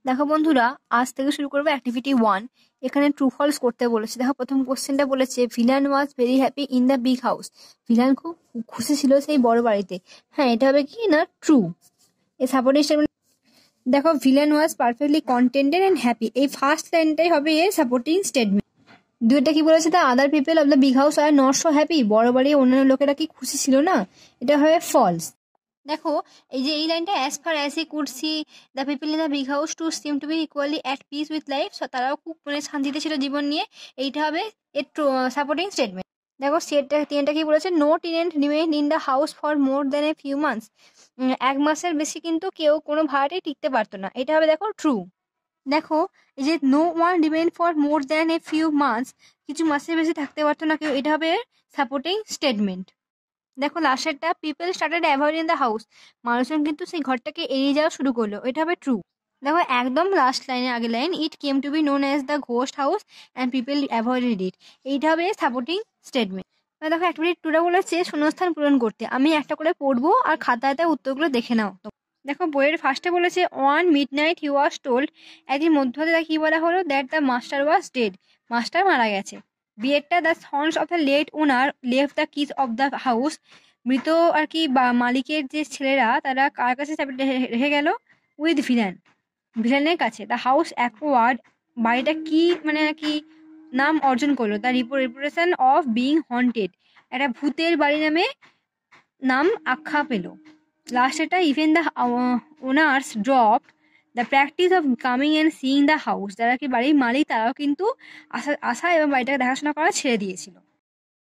দেখো বন্ধুরা, আজ থেকে শুরু করবো অ্যাক্টিভিটি 1। এখানে ট্রু ফলস করতে বলেছে। দেখো, প্রথম কোশ্চেনটা বলেছে villain was very happy in the big house. Villain খুব খুশি ছিল সেই বড় বাড়িতে। হ্যাঁ, এটা হবে কি না ট্রু। এই সাপোর্টিং স্টেটমেন্ট। দেখো, villain was perfectly contented and happy, এই ফার্স্ট লাইনটাই হবে এর সাপোর্টিং স্টেটমেন্ট। দুইটা কি বলেছে, the other people of the big house are not so happy, বড় বাড়ির অন্যান্য লোকেরা কি খুশি ছিল না, এটা হবে ফলস। দেখো, এই যে এই লাইনটা as far as I could see the people in the big house to seem to be equally at peace with life, তারাও খুব মানে শান্তিতে ছিল জীবন নিয়ে, এইটা হবে এর সাপোর্টিং স্টেটমেন্ট। দেখো, সেটা তিনটা কি বলেছে, no tenant remain in the house for more than a few months, এক মাসের বেশি কিন্তু কেউ কোনো ভাড়াটেই টিকতে পারতো না, এটা হবে দেখো ট্রু। দেখো, এই যে no one remain for more than a few months, কিছু মাসের বেশি থাকতে পারতো না কেউ, এটা হবে সাপোর্টিং স্টেটমেন্ট। দেখো, লাস্টেরটা people started avoiding the house, মানুষজন কিন্তু সেই ঘরটাকে এড়িয়ে যাওয়া শুরু করলো, এটা হবে ট্রু। দেখো, একদম লাস্ট লাইনে আগের লাইন, it came to be known as the ghost house and people avoided it, এইটা হবে সাপোর্টিং স্টেটমেন্ট। দেখো, অ্যাক্টিভিটি 2টা বলেছে শূন্যস্থান পূরণ করতে। আমি একটা করে পড়বো আর খাতাতে উত্তরগুলো দেখে নাও। দেখো, বইয়ের ফার্স্টে বলেছে on midnight he was told, একদিন মধ্যরাতে তাকে কি বলা হলো, that the master was dead, master মারা গেছে। বিয়েরটা, the sons of the late owner left the keys of the house, মৃত আর কি বা মালিকের যে ছেলেরা তারা কার কাছে চাবি রেখে গেল, উইথ ভিলেন, ভিলেনের কাছে। দ্য হাউস অ্যাকোয়ার্ড, বাড়িটা কি মানে আর কি নাম অর্জন করলো, the reputation of being haunted, একটা ভূতের বাড়ি নামে নাম আখ্যা পেল। লাস্টেরটা, even the owners drop the practice of coming and seeing the house, যারা কি বাড়ির মালিক তারাও কিন্তু আসা এবং বাড়িটাকে দেখাশোনা করা ছেড়ে দিয়েছিল।